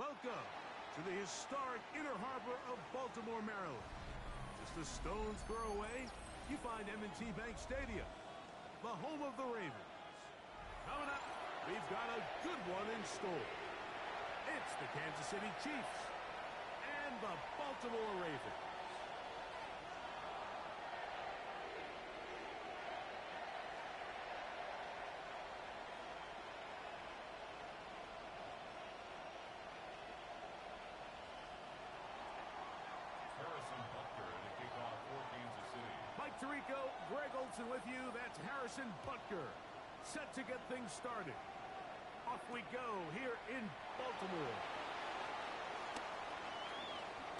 Welcome to the historic Inner Harbor of Baltimore, Maryland. Just a stone's throw away, you find M&T Bank Stadium, the home of the Ravens. Coming up, we've got a good one in store. It's the Kansas City Chiefs and the Baltimore Ravens. Mike Tirico, Greg Olson with you. That's Harrison Butker, set to get things started. Off we go here in Baltimore.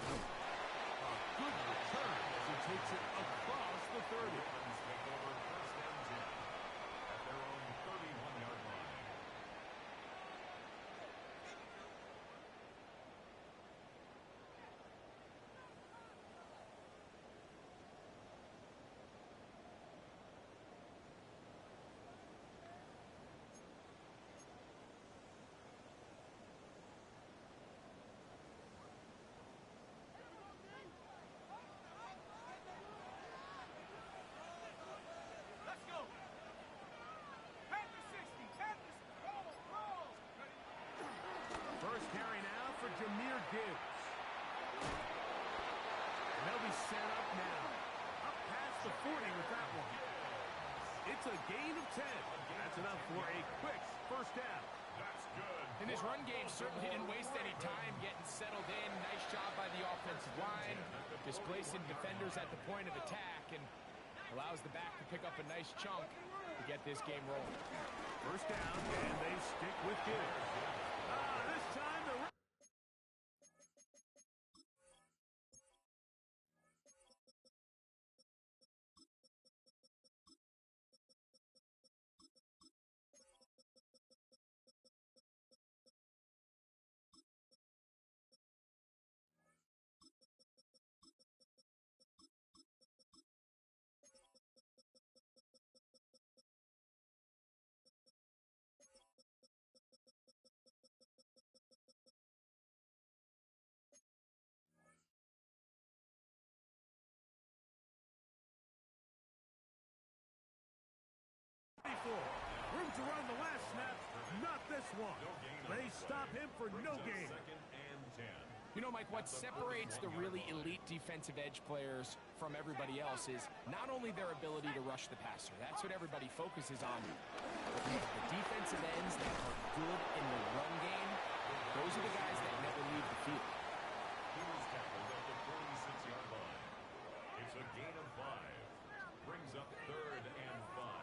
A good return as he takes it across the 30. Take over first and 10 at their own 31-yard line. First carry now for Jahmyr Gibbs. And they'll be set up now. Up past the 40 with that one. It's a gain of 10. That's enough for a quick first down. That's good. And this run game certainly didn't waste any time getting settled in. Nice job by the offensive line, displacing defenders at the point of attack, and allows the back to pick up a nice chunk to get this game rolling. First down, and they stick with Gibbs. This time the... Room to run the last snap, not this one. They stop him for no gain. Second and 10. You know, Mike, what separates the really elite defensive edge players from everybody else is not only their ability to rush the passer. That's what everybody focuses on. But the defensive ends that are good in the run game, those are the guys that never leave the field. He was tackled at the 46-yard line. It's a gain of 5. Brings up third and 5.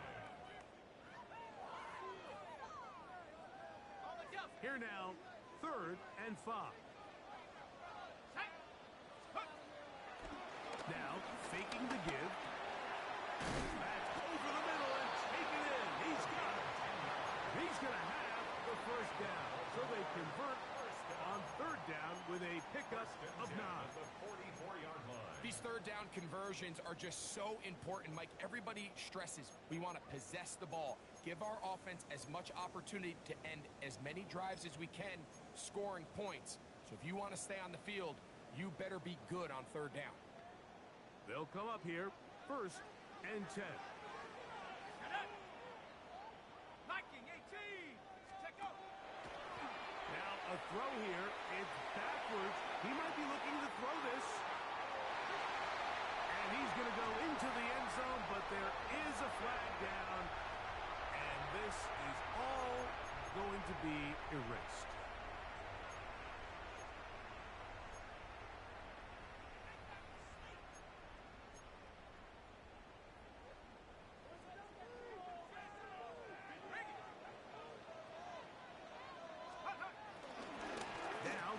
Here now, third and 5. Now, faking the give. That's over the middle and taken in. He's got it. He's going to have the first down. So they convert on third down with a pickup of 9. At the 44-yard line. These third down conversions are just so important, Mike. Everybody stresses we want to possess the ball, give our offense as much opportunity to end as many drives as we can, scoring points. So if you want to stay on the field, you better be good on third down. They'll come up here, first and 10. Now a throw here. It's backwards. He might be looking to throw this. And he's going to go into the end zone, but there is a flag down. And this is all going to be erased.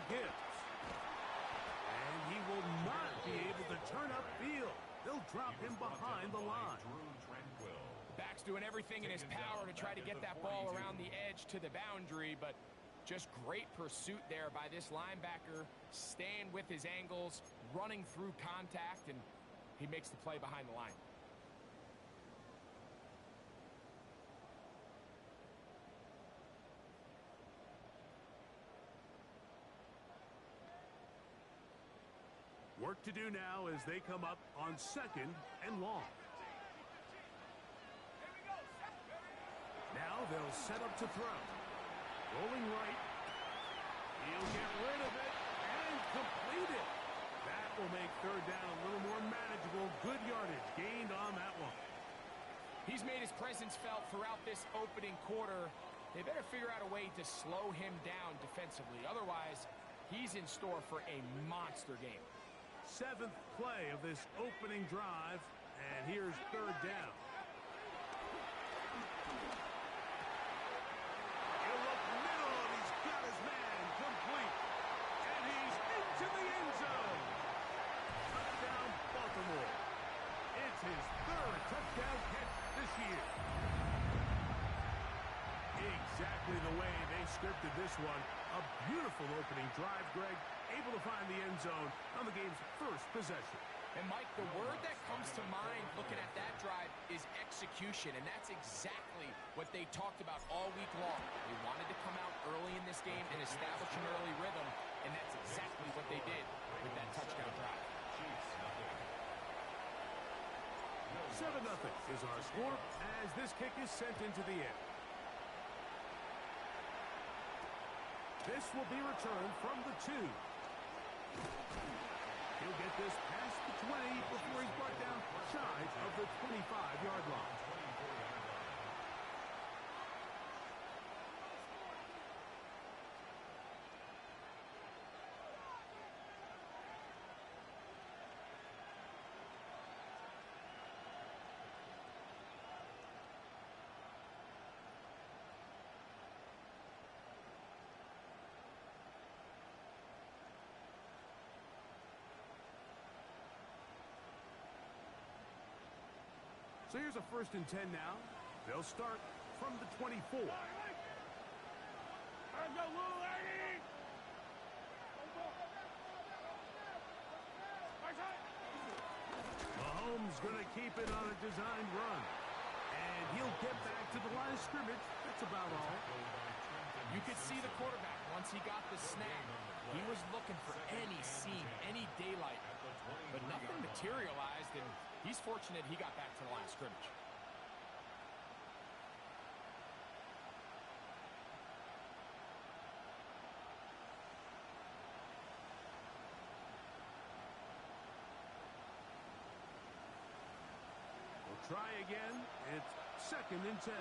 Gibbs. And he will not be able to turn upfield. They'll drop him behind the line. Back's doing everything in his power to try to get that ball around the edge to the boundary, but just great pursuit there by this linebacker, staying with his angles, running through contact, and he makes the play behind the line. Work to do now as they come up on 2nd and long. Now they'll set up to throw. Rolling right. He'll get rid of it and complete it. That will make 3rd down a little more manageable. Good yardage gained on that one. He's made his presence felt throughout this opening quarter. They better figure out a way to slow him down defensively. Otherwise, he's in store for a monster game. 7th play of this opening drive, and here's 3rd down. He'll look middle, and he's got his man complete. And he's into the end zone. Touchdown, Baltimore. It's his 3rd touchdown catch this year. Exactly the way they scripted this one. A beautiful opening drive, Greg. Able to find the end zone on the game's first possession. And, Mike, the word that comes to mind looking at that drive is execution, and that's exactly what they talked about all week long. They wanted to come out early in this game and establish an early rhythm, and that's exactly what they did with that touchdown drive. 7-0 is our score as this kick is sent into the air. This will be returned from the 2. He'll get this past the 20 before he's brought down shy of the 25-yard line. So here's a 1st and 10 now. They'll start from the 24. Mahomes going to keep it on a designed run. And he'll get back to the line of scrimmage. That's about all. You could see the quarterback once he got the snap. He was looking for any seam, any daylight, but nothing materialized, and he's fortunate he got back to the line of scrimmage. We'll try again. It's 2nd and 10.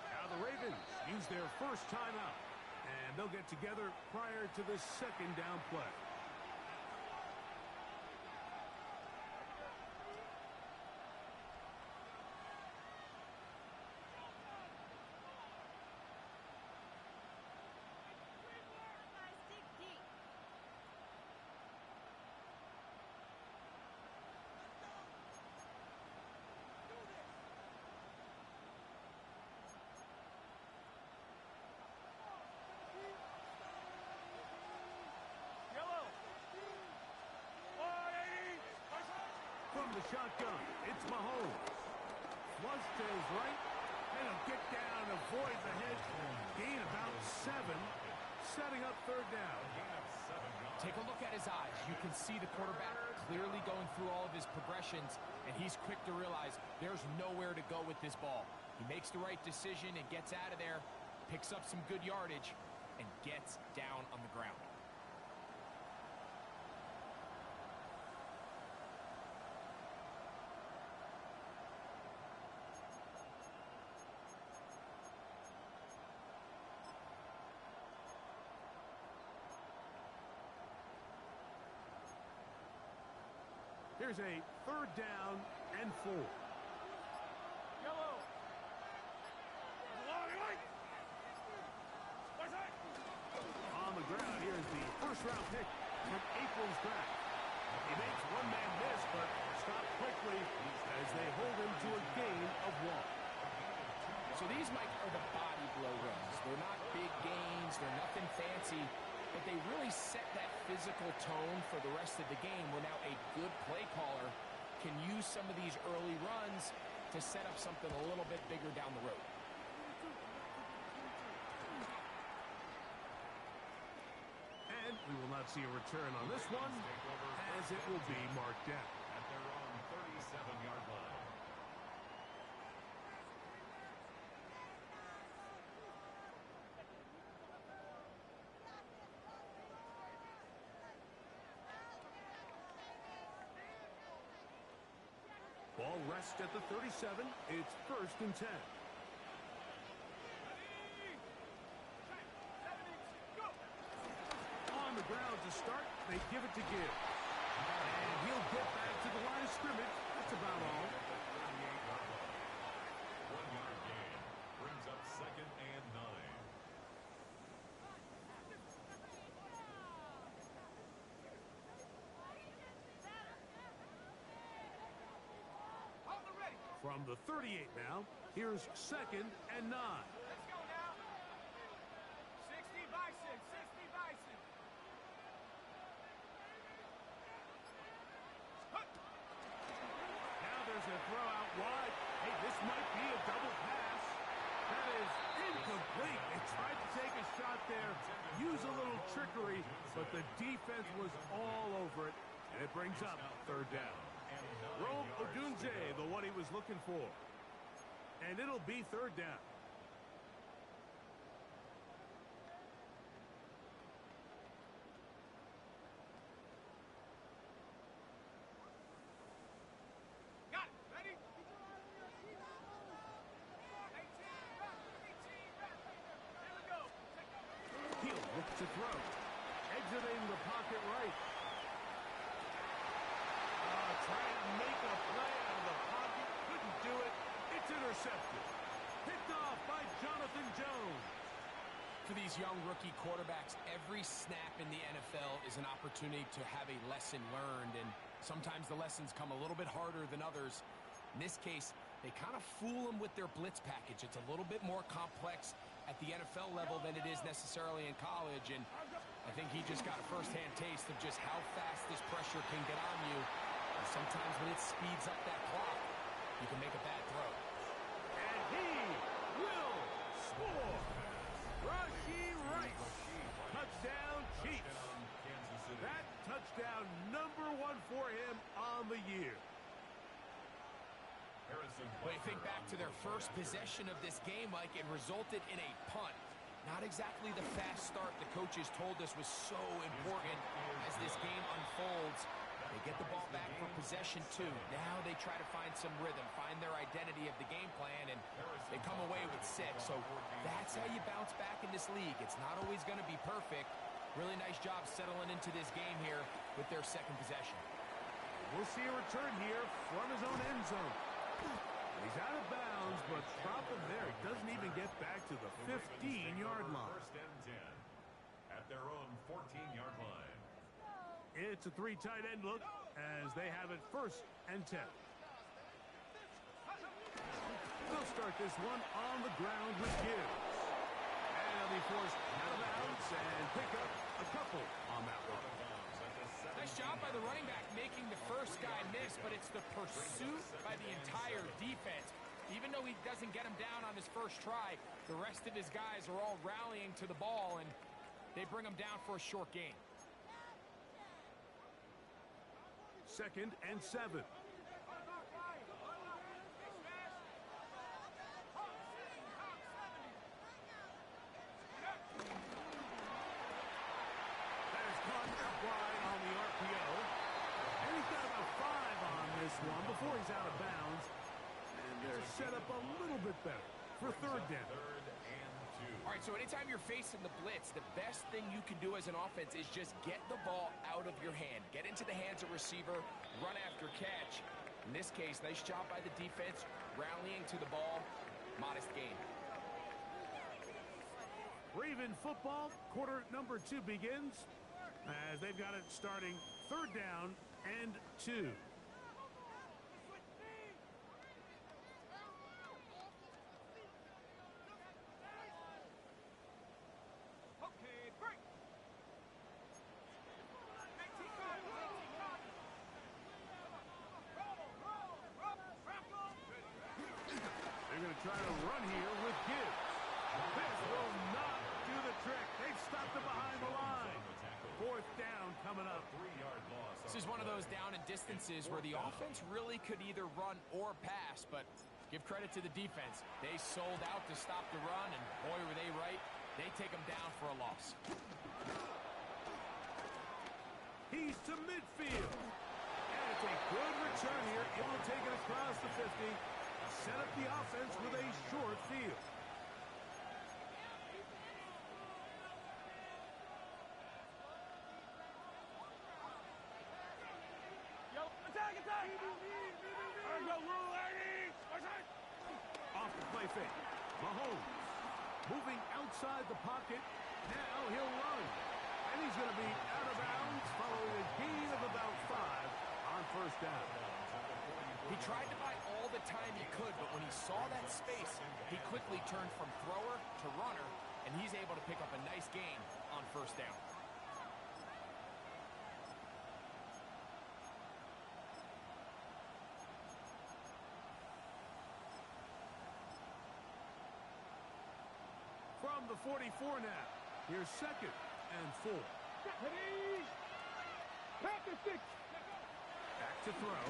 Now the Ravens use their first timeout, and they'll get together prior to the 2nd down play. From the shotgun, it's Mahomes. Flush to his right, and he'll get down, avoid the hit, gain about 7, setting up 3rd down. Take a look at his eyes. You can see the quarterback clearly going through all of his progressions, and he's quick to realize there's nowhere to go with this ball. He makes the right decision and gets out of there, picks up some good yardage, and gets down on the ground. Here's a 3rd down and 4. On the ground, here's the first-round pick from April's draft. He makes one man miss, but stopped quickly as they hold him to a gain of 1. So these, Mike, are the body blow runs. They're not big gains. They're nothing fancy. But they really set that physical tone for the rest of the game where now a good play caller can use some of these early runs to set up something a little bit bigger down the road. And We will not see a return on this one, as it will be marked down. At their own 37-yard line. Ball rests at the 37. It's 1st and 10. On the ground to start, they give it to Gibbs. And he'll get back to the line of scrimmage. That's about all. 1-yard gain brings up 2nd and 9. From the 38 now, here's 2nd and 9. Let's go now. 60 Bison, 60 Bison. Now there's a throw out wide. Hey, this might be a double pass. That is incomplete. They tried to take a shot there, use a little trickery, but the defense was all over it, and it brings up 3rd down. Rome Odunze, the one he was looking for. And it'll be 3rd down. Got it. Ready? 18, here we go. He'll look to throw. Exiting the pocket right. Trying to make a play out of the pocket. Couldn't do it. It's intercepted. Picked off by Jonathan Jones. For these young rookie quarterbacks, every snap in the NFL is an opportunity to have a lesson learned, and sometimes the lessons come a little bit harder than others. In this case, they kind of fool them with their blitz package. It's a little bit more complex at the NFL level than it is necessarily in college, and I think he just got a first-hand taste of just how fast this pressure can get on you. And sometimes when it speeds up that clock, you can make a bad throw. And he will score. Rashee Rice. Touchdown Chiefs. That touchdown #1 for him on the year. But you think back to their first possession of this game, Mike, it resulted in a punt. Not exactly the fast start the coaches told us was so important as this game unfolds. They get the ball back for possession 2. Now they try to find some rhythm, find their identity of the game plan, and they come away with 6. So that's how you bounce back in this league. It's not always going to be perfect. Really nice job settling into this game here with their 2nd possession. We'll see a return here from his own end zone. He's out of bounds, but problem there, he doesn't even get back to the 15-yard line. 1st and 10 at their own 14-yard line. It's a 3 tight end look as they have it 1st and 10. They'll start this one on the ground with Gibbs. And he'll be forced out of bounds and pick up a couple on that one. Nice job by the running back making the first guy miss, but it's the pursuit by the entire defense. Even though he doesn't get him down on his first try, the rest of his guys are all rallying to the ball, and they bring him down for a short gain. 2nd and 7. One before he's out of bounds, and they're set up a little bit better for 3rd down. 3rd and 2. All right, so anytime you're facing the blitz, the best thing you can do as an offense is just get the ball out of your hand. Get into the hands of receiver, run after catch. In this case, nice job by the defense, rallying to the ball, modest gain. Raven football, quarter number 2 begins as they've got it starting 3rd down and 2. Try to run here with Gibbs. This will not do the trick. They've stopped him behind the line. 4th down coming up. 3-yard loss. This is one of those down and distances where the offense really could either run or pass, but give credit to the defense. They sold out to stop the run, and boy, were they right. They take them down for a loss. He's to midfield. And it's a good return here. Able to take it across the 50. Set up the offense with a short field. Off the play fake. Mahomes moving outside the pocket. Now he'll run. And he's going to be out of bounds following a gain of about 5 on 1st down. He tried to buy all the time he could, but when he saw that space, he quickly turned from thrower to runner, and he's able to pick up a nice gain on 1st down. From the 44 now. Here's 2nd and 4. Back to throw.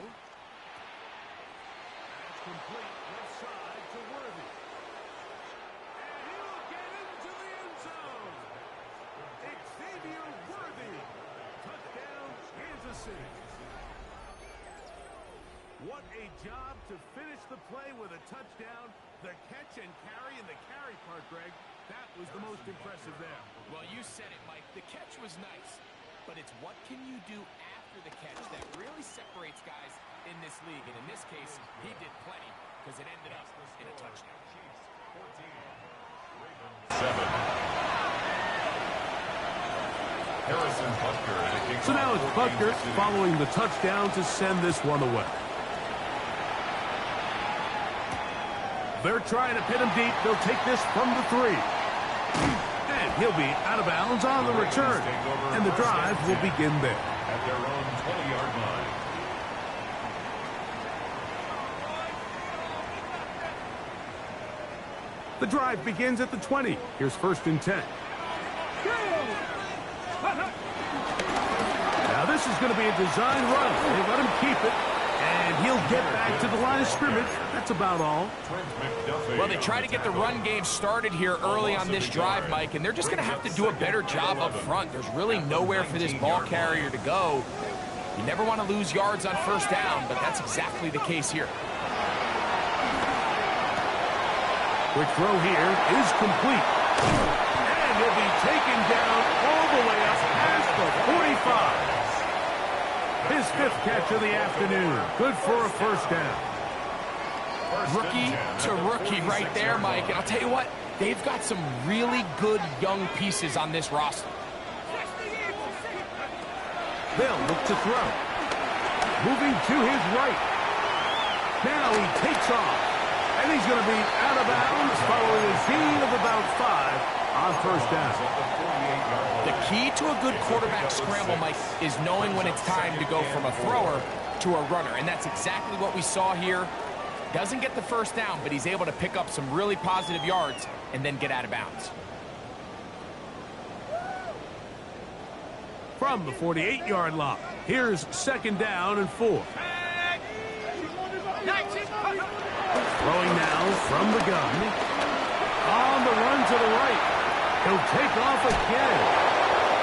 That's complete. Left side to Worthy. And he'll get into the end zone. Xavier Worthy. Touchdown, Kansas City. What a job to finish the play with a touchdown. The catch and carry, and the carry part, Greg, that was the most impressive there. Well, you said it, Mike. The catch was nice, but it's what can you do after the catch that really separates guys in this league. And in this case, he did plenty because it ended up in a touchdown. 7. Harrison Butker. So now it's Butker following the touchdown to send this one away. They're trying to pin him deep. They'll take this from the 3. And he'll be out of bounds on the return. And the drive will begin there. At their own 20-yard line. The drive begins at the 20. Here's 1st and 10. Now this is going to be a design run. They let him keep it. And he'll get back to the line of scrimmage. That's about all. Well, they try to get the run game started here early on this drive, Mike, and they're just going to have to do a better job up front. There's really nowhere for this ball carrier to go. You never want to lose yards on 1st down, but that's exactly the case here. Quick throw here is complete. And he'll be taken down all the way up past the 45. His 5th catch of the afternoon. Good for a 1st down. Rookie to rookie right there, Mike. And I'll tell you what, they've got some really good young pieces on this roster. They'll look to throw. Moving to his right. Now he takes off. And he's going to be out of bounds following a gain of about 5 on 1st down. The key to a good quarterback scramble, Mike, is knowing when it's time to go from a thrower to a runner. And that's exactly what we saw here. Doesn't get the 1st down, but he's able to pick up some really positive yards and then get out of bounds. From the 48-yard line, here's 2nd down and 4. Throwing now from the gun. On the run to the right. He'll take off again.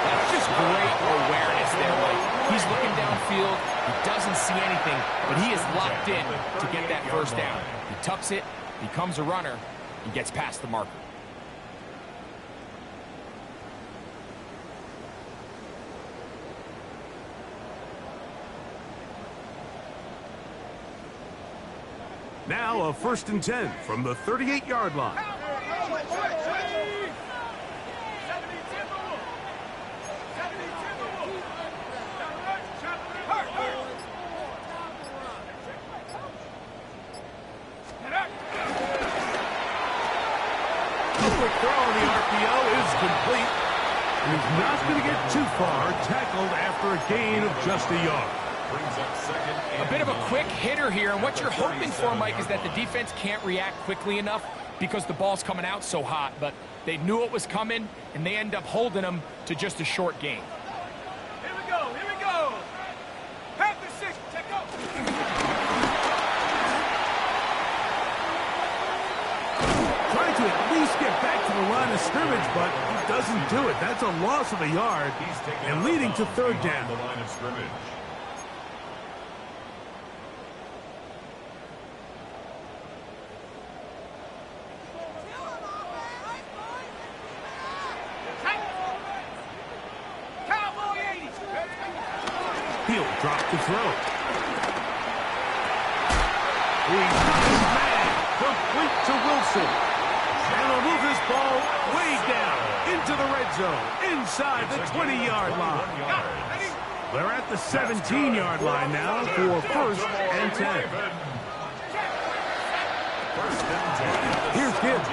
That's just great awareness there, Mike. He's looking downfield. He doesn't see anything, but he is locked in to get that 1st down. He tucks it, becomes a runner, and gets past the marker. Now a 1st and 10 from the 38-yard line. Quick throw on the RPO is complete. And he's not going to get too far. Tackled after a gain of just a yard. A bit of a quick hitter here, and what you're hoping for, Mike, is that the defense can't react quickly enough because the ball's coming out so hot, but they knew it was coming, and they end up holding them to just a short gain. tries to get back to the line of scrimmage, but he doesn't do it. That's a loss of a yard and leading to third down. The line of scrimmage. He'll drop the throw. He's got his man. Complete to Wilson. And he'll move this ball way down into the red zone, inside the 20-yard line. They're at the 17-yard line now for first and 10. Here's Gibbs.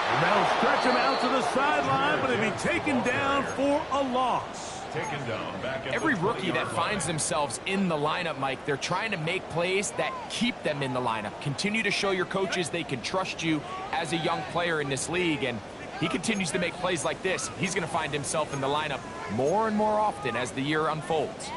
And they'll stretch him out to the sideline, but he'll be taken down for a loss. Taken down back at Every rookie that finds themselves in the lineup, Mike, they're trying to make plays that keep them in the lineup. Continue to show your coaches they can trust you as a young player in this league, and he continues to make plays like this. He's going to find himself in the lineup more and more often as the year unfolds.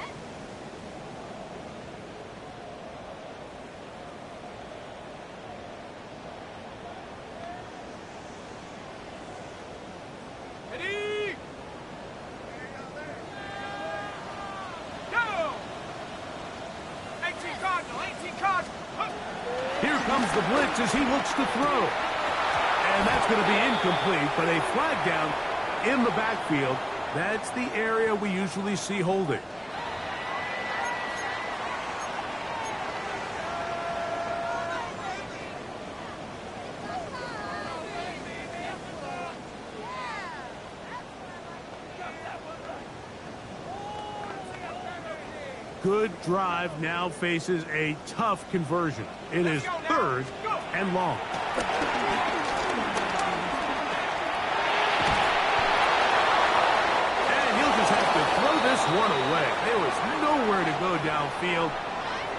Here comes the blitz as he looks to throw. And that's going to be incomplete, but a flag down in the backfield. That's the area we usually see holding. Good drive now faces a tough conversion. It is third and long. And he'll just have to throw this one away. There was nowhere to go downfield.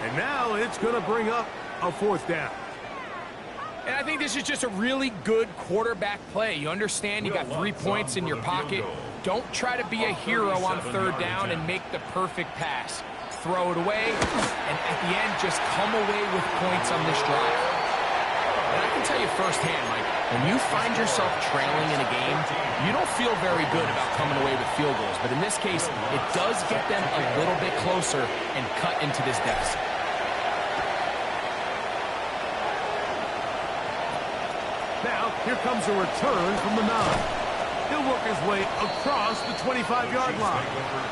And now it's going to bring up a fourth down. And I think this is just a really good quarterback play. You understand you got 3 points in your pocket. Don't try to be a hero on third down and make the perfect pass. Throw it away, and at the end, just come away with points on this drive. And I can tell you firsthand, Mike, when you find yourself trailing in a game, you don't feel very good about coming away with field goals. But in this case, it does get them a little bit closer and cut into this deficit. Now, here comes a return from the 9. He'll work his way across the 25-yard line.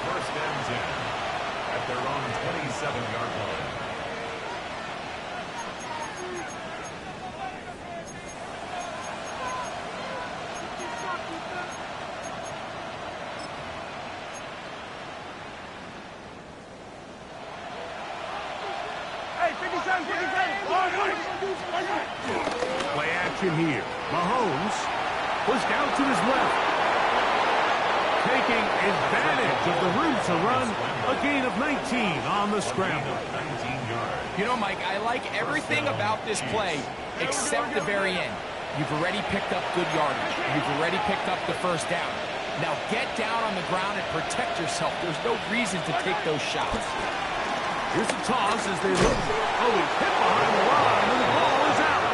First and 10 at their own 27-yard line. Play action here. Mahomes pushed out to his left. Taking advantage of the room to run. A gain of 19 on the scramble. You know, Mike, I like everything about this play except the very end. You've already picked up good yardage. You've already picked up the first down. Now get down on the ground and protect yourself. There's no reason to take those shots. Here's a toss as they look. Oh, he's hit behind the line, and the ball is out.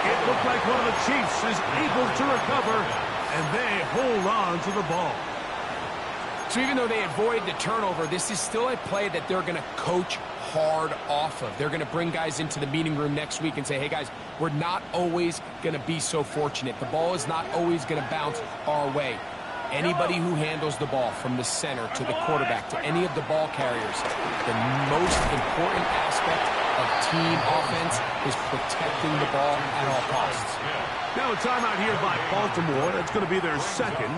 It looked like one of the Chiefs is able to recover, and they hold on to the ball. So even though they avoid the turnover, this is still a play that they're going to coach hard off of. They're going to bring guys into the meeting room next week and say, hey, guys, we're not always going to be so fortunate. The ball is not always going to bounce our way. Anybody who handles the ball from the center to the quarterback to any of the ball carriers, the most important aspect of team offense is protecting the ball at all costs. Now a timeout here by Baltimore. That's going to be their second.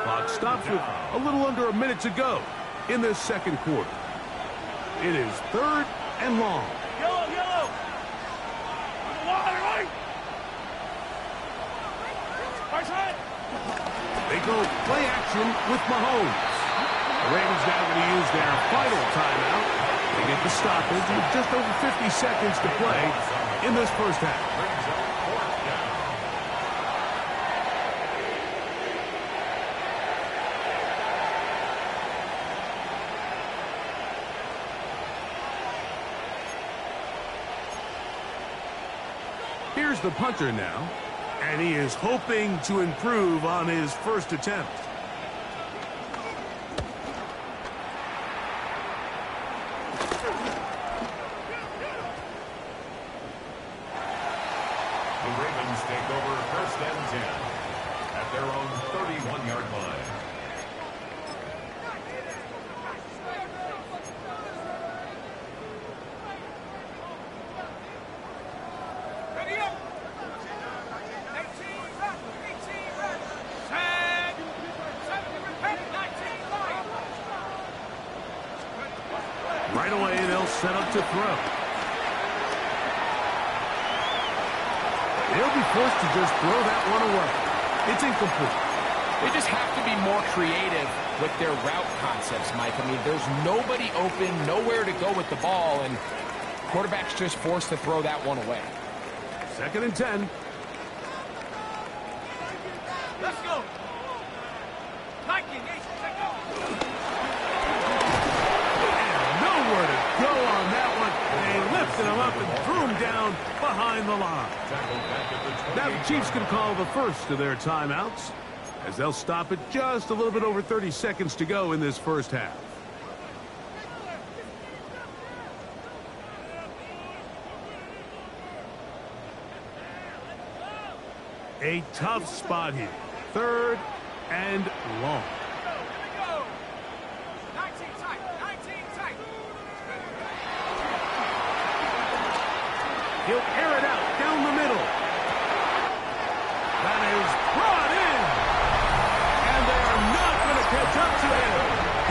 Clock stops with a little under a minute to go in this second quarter. It is third and long. Yellow! They go play action with Mahomes. The Ravens now going to use their final timeout. They get the stoppage with just over 50 seconds to play in this first half. Here's the punter now, and he is hoping to improve on his first attempt. The Ravens take over 1st and 10 at their own 31-yard line. Ready up. 18 back, 18 back. Tag. 70 repent, 19 line. Right away, they'll set up to throw. They'll be forced to just throw that one away. It's incomplete. They just have to be more creative with their route concepts, Mike. I mean, there's nobody open, nowhere to go with the ball, and quarterback's just forced to throw that one away. 2nd and 10. Let's go. 19, Nation, take off. Nowhere to go on that one. They lifted him up and threw him down behind the line. Now the Chiefs can call the first of their timeouts, as they'll stop it just a little bit over 30 seconds to go in this first half. A tough spot here. 3rd and long. Go. 19 tight, 19 tight. He'll air it out down the middle. That is brought in. And they are not going to catch up to him.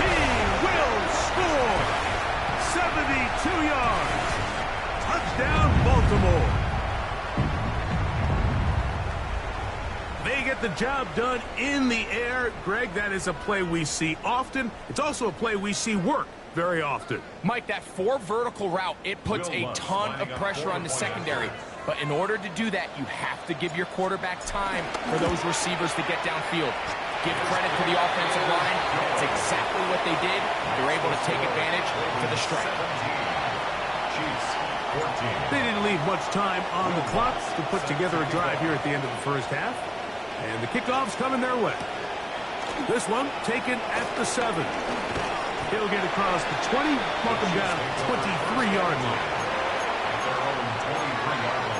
He will score. 72 yards. Touchdown, Baltimore. They get the job done in the air. Greg, that is a play we see often. It's also a play we see work very often. Mike, that 4 vertical route, it puts a ton of pressure on the secondary. But in order to do that, you have to give your quarterback time for those receivers to get downfield. Give credit to the offensive line. That's exactly what they did. They're able to take advantage for the strike. They didn't leave much time on the clock to put together a drive here at the end of the first half. And the kickoff's coming their way. This one taken at the 7. He'll get across the 20, mark him down at 23-yard line. Their own 23-yard line.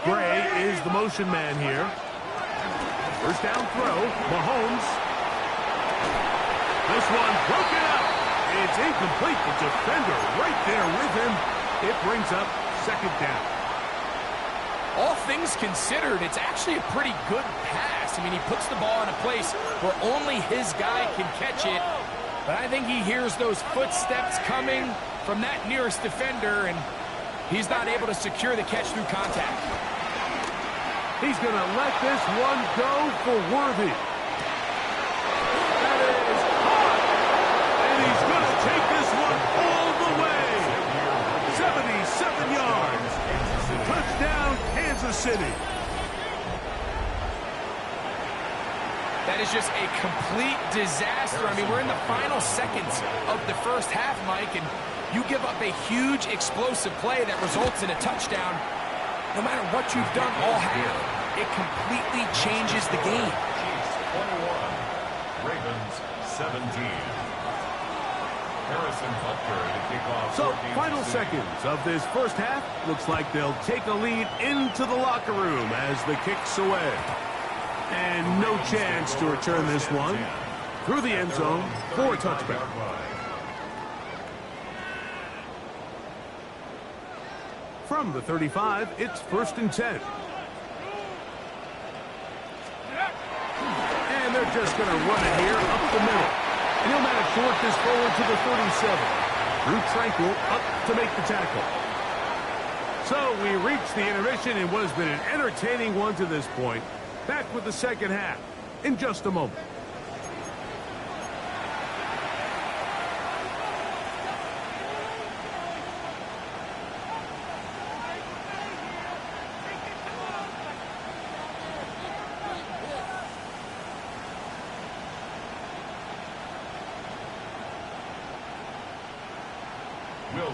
Gray is the motion man here. First down throw, Mahomes. This one broken up. It's incomplete. The defender right there with him. It brings up 2nd down. All things considered, it's actually a pretty good pass. I mean, he puts the ball in a place where only his guy can catch it. But I think he hears those footsteps coming from that nearest defender, and he's not able to secure the catch through contact. He's going to let this one go for Worthy. That is caught. And he's going to take this one all the way. 77 yards. Touchdown, Kansas City. That is just a complete disaster. I mean, we're in the final seconds of the first half, Mike, and you give up a huge explosive play that results in a touchdown. No matter what you've done all half, it completely changes the game. Chiefs 21, Ravens 17. Harrison Butker to kick off. So, final seconds of this first half. Looks like they'll take a lead into the locker room as the kick's away. And no chance to return this one through the end zone for a touchback. From the 35, it's 1st and 10. And they're just going to run it here up the middle. And he'll manage to work this forward to the 37. Drew Tranquil up to make the tackle. So we reach the intermission in what has been an entertaining one to this point. Back with the second half in just a moment.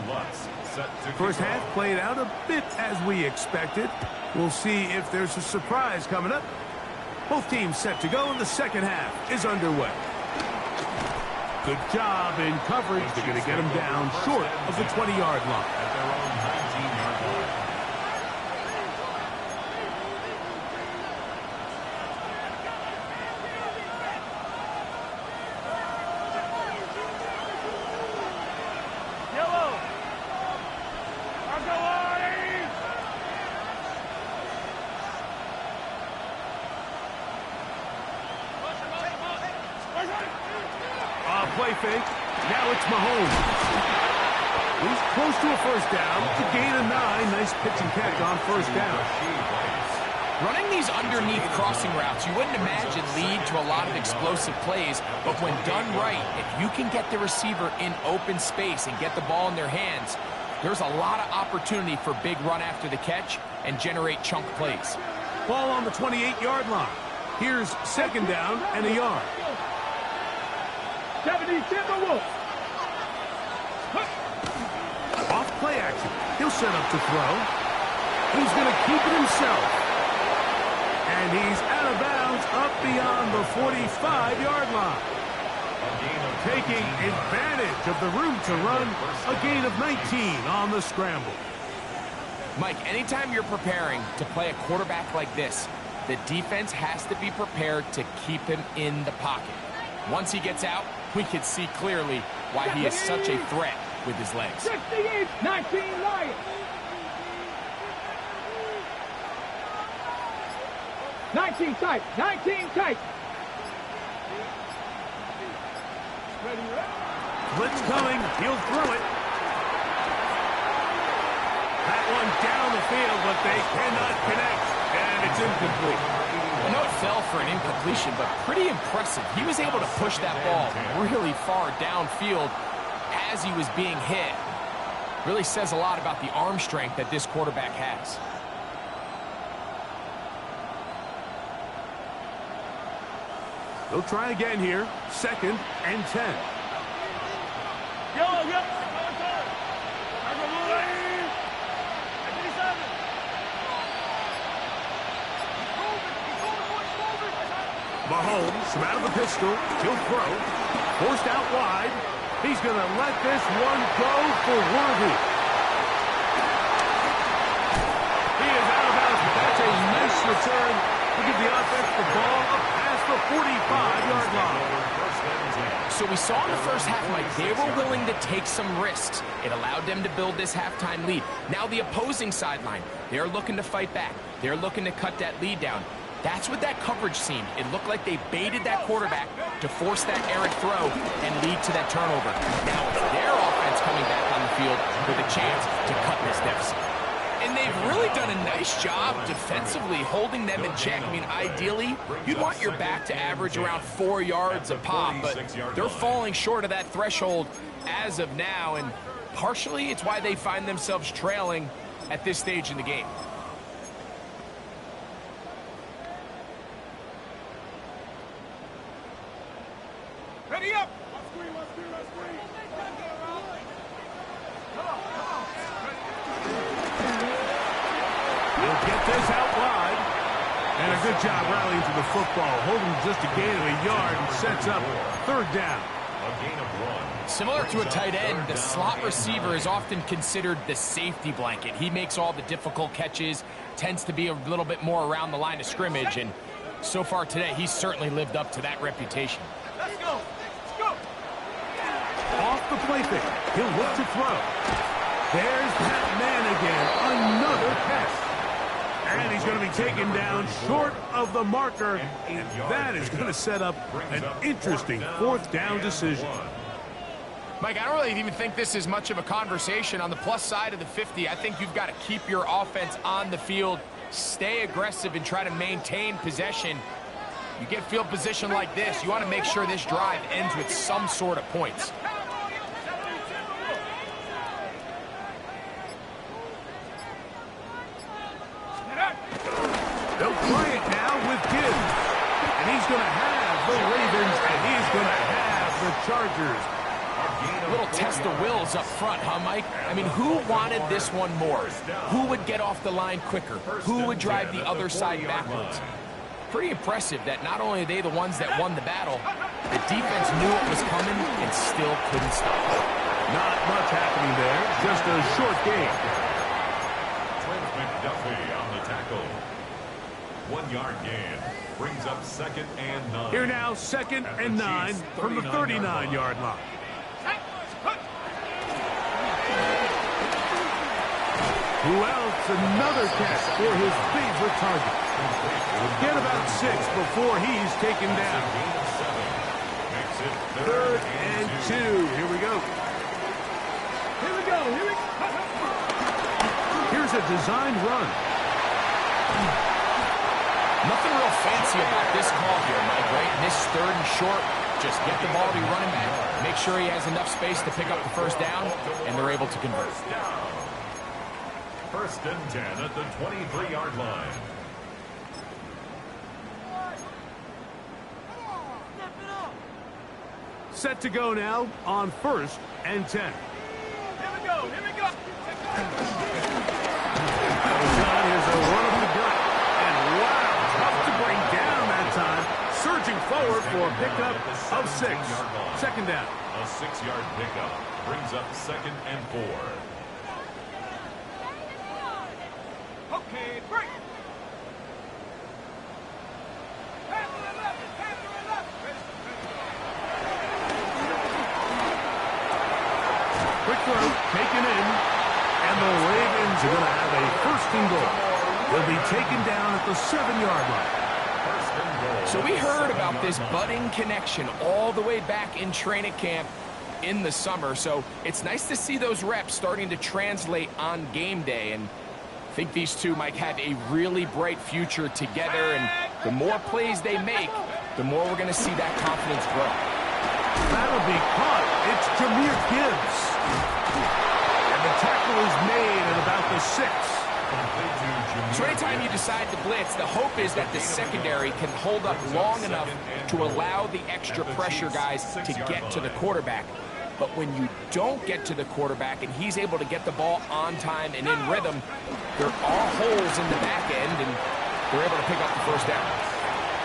Lutz set to First kick half off. played out a bit as we expected. We'll see if there's a surprise coming up. Both teams set to go, and the second half is underway. Good job in coverage. They're going to get them down short of the 20-yard line. At their own 19-yard line. Yellow. Argo Play fake. Now it's Mahomes. He's close to a first down. To gain a 9. Nice pitch and catch on first down. Running these underneath crossing routes, you wouldn't imagine lead to a lot of explosive plays, but when done right, if you can get the receiver in open space and get the ball in their hands, there's a lot of opportunity for big run after the catch and generate chunk plays. Ball on the 28-yard line. Here's second down and a yard. 70 Timberwolves. Off play action. He'll set up to throw. He's going to keep it himself. And he's out of bounds up beyond the 45-yard line. Taking advantage of the room to run. A gain of 19 on the scramble. Mike, anytime you're preparing to play a quarterback like this, the defense has to be prepared to keep him in the pocket. Once he gets out, we can see clearly why he is such a threat with his legs. 68, 19 Lions. 19 tight, 19 tight. Blitz coming. He'll throw it. That one down the field, but they cannot connect. And it's incomplete. I know it fell for an incompletion, but pretty impressive. He was able to push that ball really far downfield as he was being hit. Really says a lot about the arm strength that this quarterback has. They'll try again here. Second and 10. Mahomes from out of the pistol. He'll throw. Forced out wide. He's going to let this one go for Worthy. He is out of bounds, but that's a nice return to give the offense the ball up past the 45-yard line. So we saw in the first half, Mike, they were willing to take some risks. It allowed them to build this halftime lead. Now the opposing sideline, they're looking to fight back. They're looking to cut that lead down. That's what that coverage seemed. It looked like they baited that quarterback to force that errant throw and lead to that turnover. Now it's their offense coming back on the field with a chance to cut this deficit. And they've really done a nice job defensively holding them in check. I mean, ideally, you'd want your back to average around 4 yards a pop, but they're falling short of that threshold as of now, and partially it's why they find themselves trailing at this stage in the game. Ready up. He'll get this out wide. And a good job rallying to the football. Holding just a gain of a yard and sets up third down. A gain of 1. Similar to a tight end, the slot receiver is often considered the safety blanket. He makes all the difficult catches, tends to be a little bit more around the line of scrimmage, and so far today, he's certainly lived up to that reputation. Let's go. Let's go. Off the play fake. He'll look to throw. There's that man again. Another catch. And he's going to be taken down short of the marker. And that is going to set up an interesting fourth down decision. Mike, I don't really even think this is much of a conversation. On the plus side of the 50, I think you've got to keep your offense on the field, stay aggressive, and try to maintain possession. You get field position like this, you want to make sure this drive ends with some sort of points. They'll play it now with Gibbs. And he's going to have the Ravens, and he's going to have the Chargers. Little test of wills up front, huh, Mike? I mean, who wanted this one more? Who would get off the line quicker? Who would drive the other side backwards? Pretty impressive that not only are they the ones that won the battle, the defense knew it was coming and still couldn't stop it. Not much happening there, just a short game. McDuffie on the tackle. 1 yard gain. Brings up 2nd and 9. Here now, 2nd and 9 from the 39-yard line. Who else? Another catch for his favorite target. He'll get about 6 before he's taken down. 3rd and 2. Here we go. Here's a designed run. Nothing real fancy about this call here, Mike, right? This 3rd and short, just get the ball to your running back, make sure he has enough space to pick up the first down, and they're able to convert. 1st and 10 at the 23-yard line. Set to go now on 1st and 10. Here we go. Here's a run up the gut. And wow, tough to bring down that time. Surging forward for a pickup of 6. 2nd down. A 6-yard pickup brings up 2nd and 4. Okay, break. Pass to the left. Quick throw, taken in. And the Ravens are going to have a 1st and goal. They'll be taken down at the 7-yard line. So we heard about this budding connection all the way back in training camp in the summer. So it's nice to see those reps starting to translate on game day. And I think these two might have a really bright future together. And the more plays they make, the more we're going to see that confidence grow. That'll be caught. It's Jahmyr Gibbs. And the tackle is made at about the 6. So anytime you decide to blitz, the hope is that the secondary can hold up long enough to allow the extra pressure guys to get to the quarterback. But when you don't get to the quarterback and he's able to get the ball on time and in rhythm, there are holes in the back end, and they're able to pick up the first down.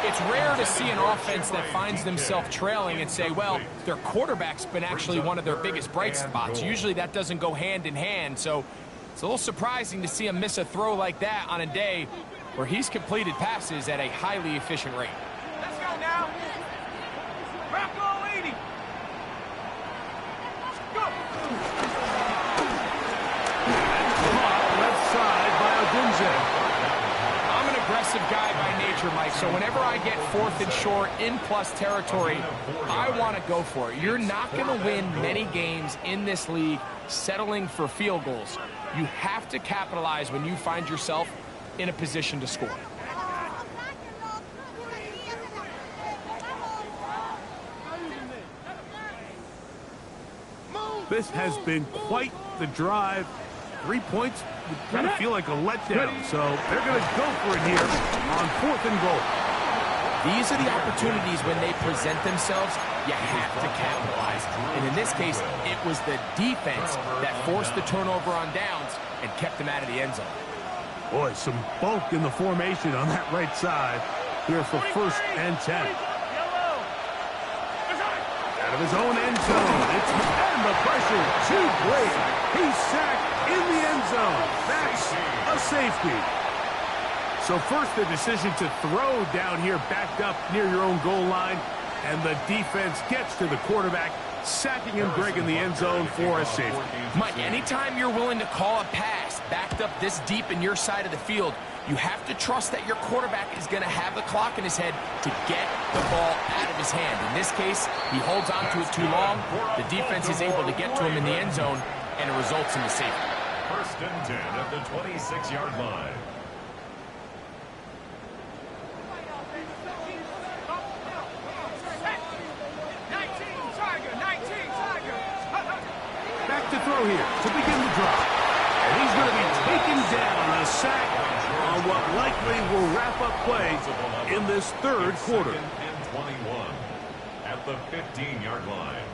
It's rare to see an offense that finds themselves trailing and say, well, their quarterback's been actually one of their biggest bright spots. Usually that doesn't go hand in hand, so it's a little surprising to see him miss a throw like that on a day where he's completed passes at a highly efficient rate. Let's go now. Rock all 80. Go. Left side by Odunze. I'm an aggressive guy by nature, Mike, so whenever I get 4th and short in plus territory, I want to go for it. You're not going to win many games in this league settling for field goals. You have to capitalize when you find yourself in a position to score. This has been quite the drive. 3 points would kind of feel like a letdown, so they're going to go for it here on 4th and goal. These are the opportunities when they present themselves, you have to capitalize. And in this case, it was the defense that forced the turnover on downs and kept them out of the end zone. Boy, some bulk in the formation on that right side here for 1st and 10. Out of his own end zone. And the pressure too great. He's sacked in the end zone. That's a safety. So first the decision to throw down here backed up near your own goal line. And the defense gets to the quarterback, sacking him, breaking the end zone for a safety. Mike, anytime you're willing to call a pass backed up this deep in your side of the field, you have to trust that your quarterback is going to have the clock in his head to get the ball out of his hand. In this case, he holds on to it too long. The defense is able to get to him in the end zone, and it results in the safety. 1st and 10 at the 26-yard line. Back to throw here to begin the drive. And he's going to be taken down, a sack on what likely will wrap up play in this 3rd quarter. 2nd and 21 at the 15-yard line.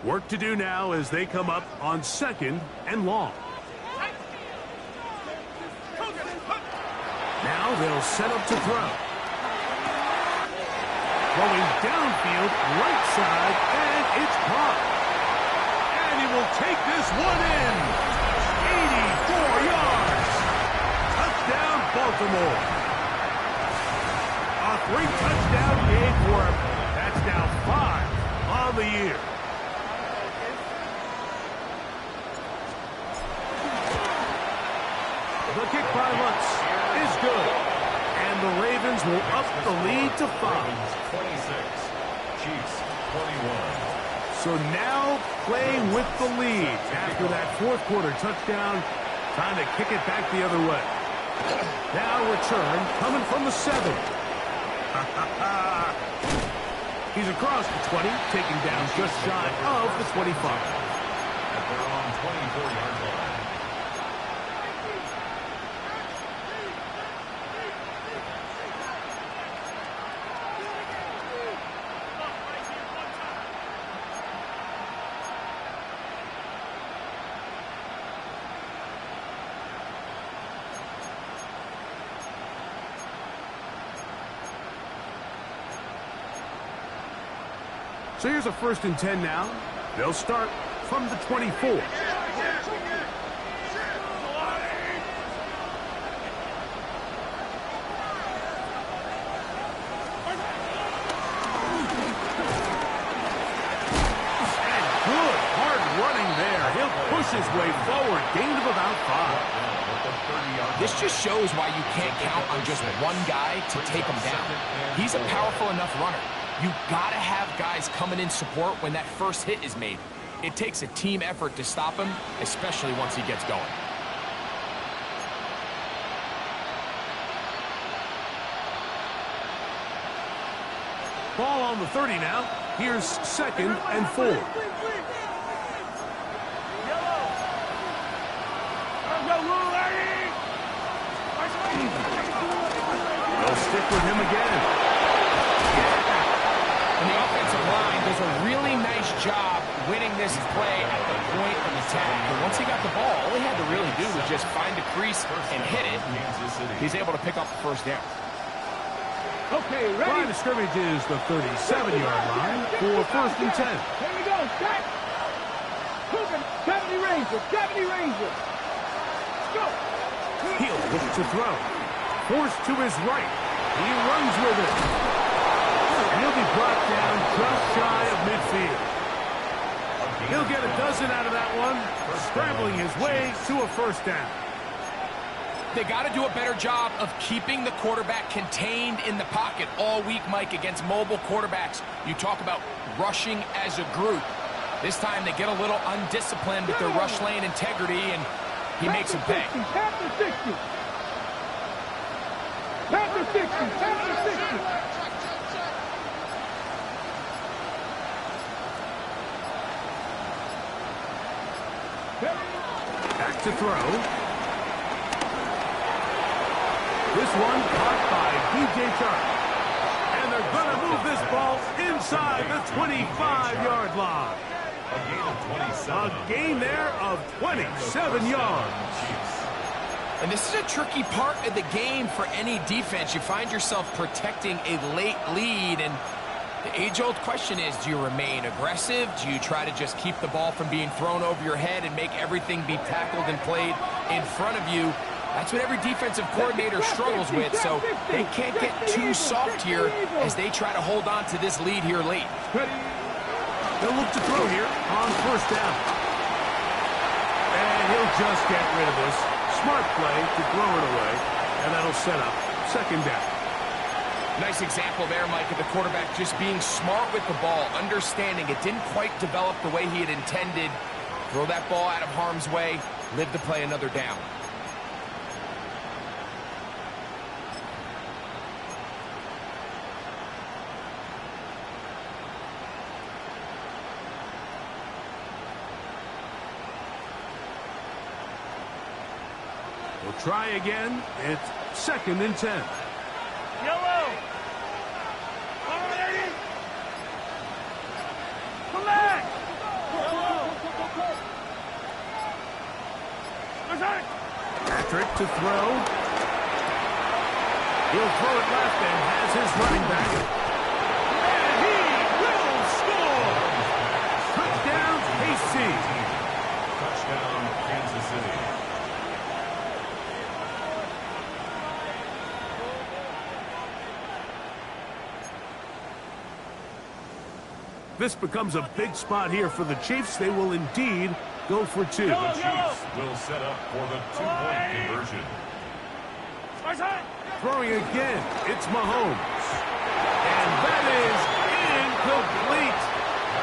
Work to do now as they come up on 2nd and long. Now they'll set up to throw. Throwing downfield, right side, and it's caught. And he will take this one in. 84 yards. Touchdown, Baltimore. A 3-touchdown game for him. That's now 5 on the year. The kick by Lutz is good. And the Ravens will up the lead to 5. 26, Chiefs 21. So now playing with the lead. After that fourth quarter touchdown, time to kick it back the other way. Now return coming from the 7. He's across the 20, taking down just shy of the 25. At their own 24-yard line. So here's a 1st and 10 now. They'll start from the 24. They'll good, hard running there. He'll push his way forward. Gain of about 5. This just shows why you can't count on just one guy to take him down. He's a powerful enough runner. You gotta have guys coming in support when that first hit is made. It takes a team effort to stop him, especially once he gets going. Ball on the 30 now. Here's 2nd and 4. They'll stick with him again. And the offensive line does a really nice job winning this play at the point of attack. But once he got the ball, all he had to really do was just find the crease and hit it. He's able to pick up the 1st down. Okay, ready? Line of scrimmage is the 37-yard line for 1st and 10. Here we go, set. Coogan, 70 Ranger, 70 Ranger. Let's go. He'll look to throw. Forced to his right. He runs with it. And he'll be brought down just shy of midfield. He'll get a dozen out of that one, scrambling his way to a 1st down. They got to do a better job of keeping the quarterback contained in the pocket all week, Mike, against mobile quarterbacks. You talk about rushing as a group. This time they get a little undisciplined with their rush lane integrity, and he makes them pay. Panther 60. Panther 60. Panther 60. Back to throw. This one caught by DJ Chark. And they're going to move this ball inside the 25-yard line. A gain of 27. A gain there of 27 yards. And this is a tricky part of the game for any defense. You find yourself protecting a late lead, and the age-old question is, do you remain aggressive? Do you try to just keep the ball from being thrown over your head and make everything be tackled and played in front of you? That's what every defensive coordinator struggles with, so they can't get too soft here as they try to hold on to this lead here late. They'll look to throw here on 1st down. And he'll just get rid of this. Smart play to throw it away, and that'll set up 2nd down. Nice example there, Mike, of the quarterback just being smart with the ball, understanding it didn't quite develop the way he had intended. Throw that ball out of harm's way, live to play another down. We'll try again. It's 2nd and 10. Yellow. All ready. Collect. Patrick to throw. He'll throw it left and has his running back. And he will score! Touchdown, KC. Touchdown, Kansas City. This becomes a big spot here for the Chiefs. They will indeed go for two. The Chiefs will set up for the two-point conversion. Throwing again, it's Mahomes. And that is incomplete.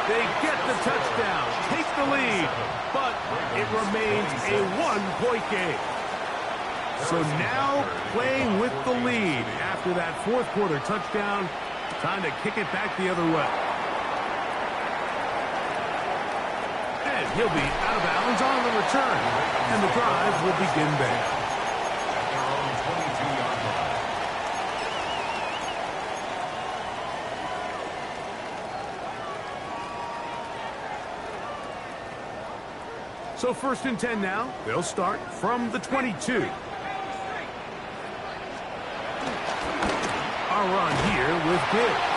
They get the touchdown, take the lead, but it remains a one-point game. So now playing with the lead after that fourth quarter touchdown, time to kick it back the other way. And he'll be out of bounds on the return, and the drive will begin there. At their own 22-yard line. So 1st and 10 now. They'll start from the 22. Our run here with Gibbs.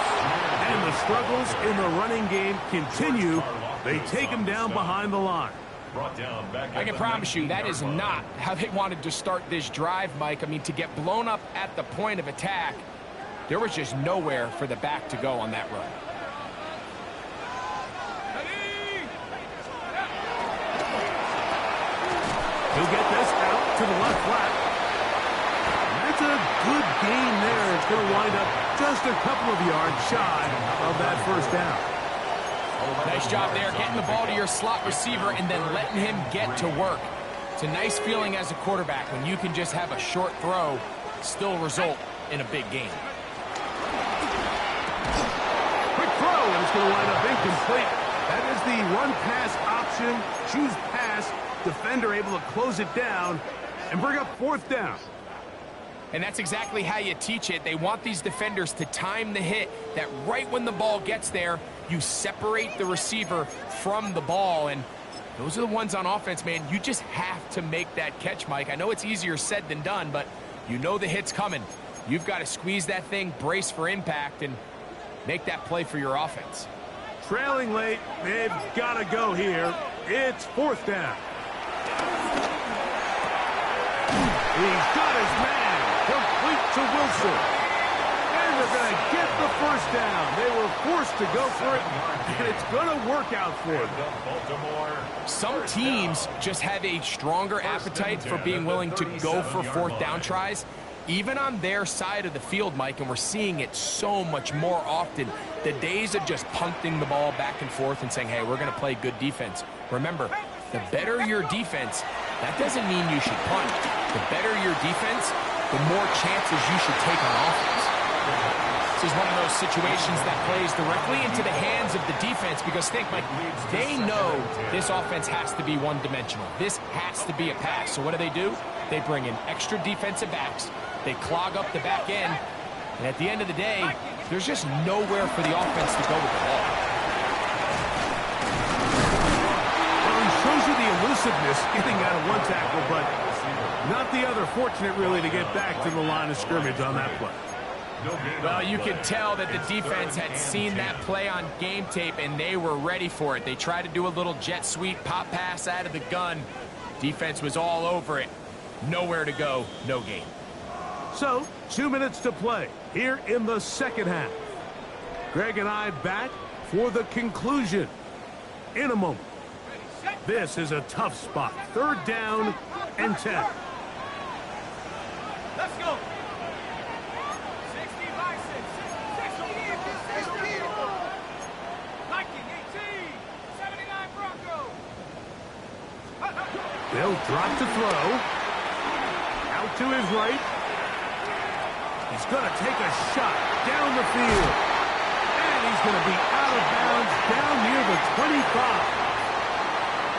And the struggles in the running game continue. They take him down behind the line. I can promise you that is not how they wanted to start this drive, Mike. I mean, to get blown up at the point of attack, there was just nowhere for the back to go on that run. He'll get this out to the left flat. That's a good gain there. It's going to wind up just a couple of yards shy of that first down. Nice job there, getting the ball to your slot receiver and then letting him get to work. It's a nice feeling as a quarterback when you can just have a short throw, still result in a big game. Quick throw, and it's going to wind up incomplete. That is the run-pass option. Choose pass. Defender able to close it down and bring up 4th down. And that's exactly how you teach it. They want these defenders to time the hit, that right when the ball gets there, you separate the receiver from the ball. And those are the ones on offense, man. You just have to make that catch, Mike. I know it's easier said than done, but you know the hit's coming. You've got to squeeze that thing, brace for impact, and make that play for your offense. Trailing late, they've got to go here. It's 4th down. He's got his man, complete to Wilson. And they're going to get the first down. They were forced to go for it, and it's going to work out for them. Some teams just have a stronger appetite for being willing to go for 4th down tries, even on their side of the field, Mike, and we're seeing it so much more often. The days of just punting the ball back and forth and saying, hey, we're going to play good defense. Remember, the better your defense, that doesn't mean you should punt. The better your defense, the more chances you should take on offense. This is one of those situations that plays directly into the hands of the defense because think, Mike, they know this offense has to be one-dimensional. This has to be a pass. So what do? They bring in extra defensive backs. They clog up the back end. And at the end of the day, there's just nowhere for the offense to go with the ball. Shows you the elusiveness getting out of one tackle, but not the other. Fortunate, really, to get back to the line of scrimmage on that play. Well, you can tell that the defense had seen that play on game tape, and they were ready for it. They tried to do a little jet sweep pop pass out of the gun. Defense was all over it. Nowhere to go, no game. So, 2 minutes to play here in the second half. Greg and I back for the conclusion in a moment. This is a tough spot. 3rd down and 10. Let's go. 79 Broncos. They'll drop to throw. Out to his right. He's going to take a shot down the field. And he's going to be out of bounds down near the 25.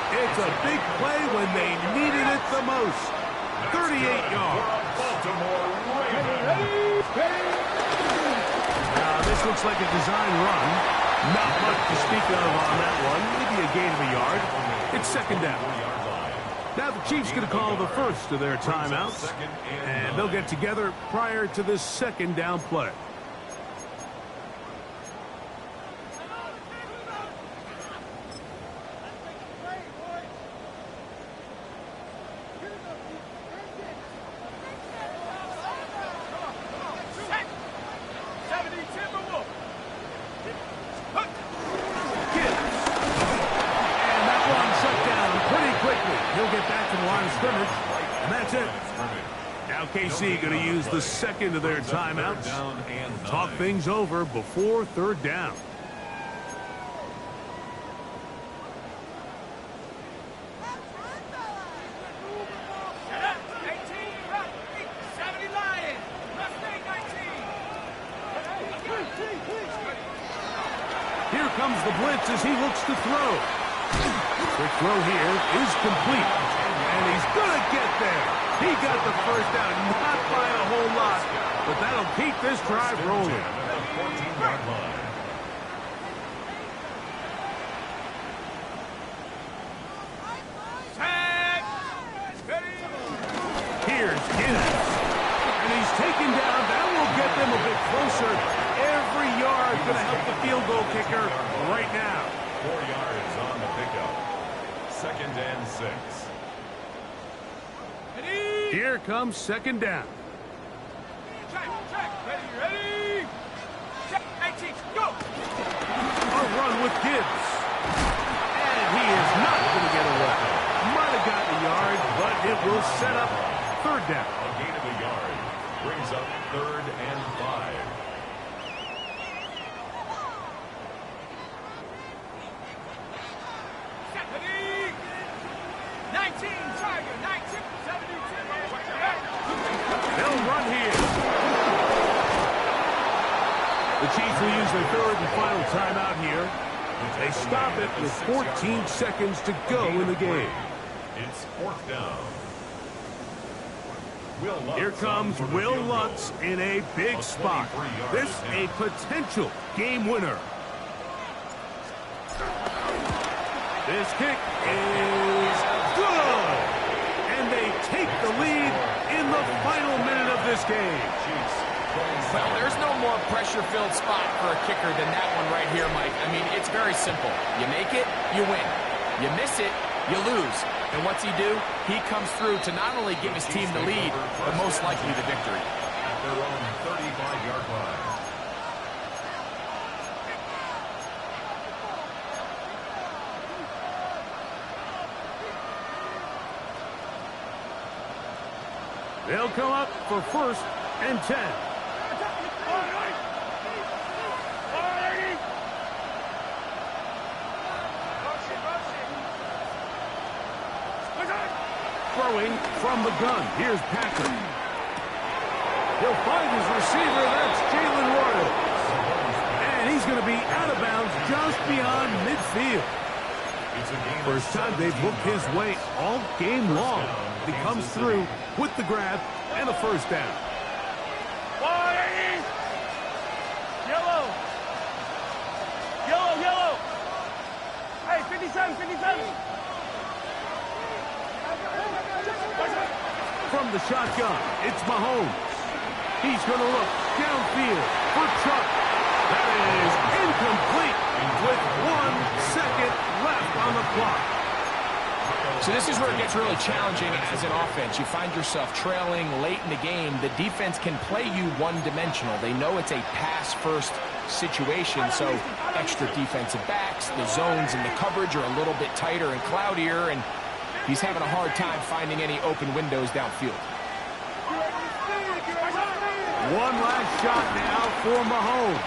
It's a big play when they needed it the most. 38 yards. Now, this looks like a design run. Not much to speak of on that one. Maybe a gain of a yard. It's 2nd down. Now the Chiefs going to call the first of their timeouts, and they'll get together prior to this second down play. KC going to use the second of their timeouts. Talk things over before third down. Here comes the blitz as he looks to throw. Quick throw here is complete. And he's going to get there. He got the first down, not by a whole lot, but that'll keep this drive rolling. Here's Gibbs, and he's taken down. That will get them a bit closer. Every yard going to help the field goal kicker right now. 4 yards on the pickup. 2nd and 6. Here comes second down. Ready. Check. 18, go. A run with Gibbs. And he is not going to get away. Might have gotten a yard, but it will set up third down. A gain of a yard brings up 3rd and 5. Ready. 19, Tiger, 19, 72. They'll run here. The Chiefs will use their third and final timeout here. They stop it with 14 seconds to go in the game. It's 4th down. Here comes Will Lutz in a big spot. This a potential game winner. This kick is good. And they take the lead in the final minute of this game. Well, there's no more pressure-filled spot for a kicker than that one right here, Mike. I mean, it's very simple. You make it, you win. You miss it, you lose. And what's he do? He comes through to not only give his team the lead, but most likely the victory. At their own 35-yard line. They'll come up for 1st and 10. Throwing from the gun. Here's Patrick. He'll find his receiver. That's Jalen Royal. And he's going to be out of bounds just beyond midfield. First time they've looked his way all game long. He comes through with the grab and a first down. Yellow. Yellow, yellow. Hey, 57, 57. From the shotgun, it's Mahomes. He's going to look downfield for Chuck. That is incomplete with 1 second left on the clock. So this is where it gets really challenging as an offense. You find yourself trailing late in the game. The defense can play you one-dimensional. They know it's a pass-first situation, so extra defensive backs, the zones and the coverage are a little bit tighter and cloudier, and he's having a hard time finding any open windows downfield. One last shot now for Mahomes.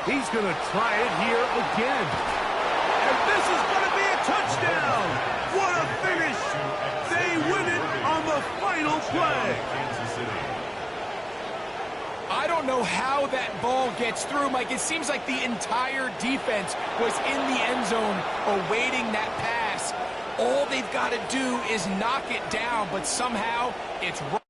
He's going to try it here again. And this is going to be a touchdown. What a finish. They win it on the final play. I don't know how that ball gets through, Mike. It seems like the entire defense was in the end zone awaiting that pass. All they've got to do is knock it down, but somehow it's right.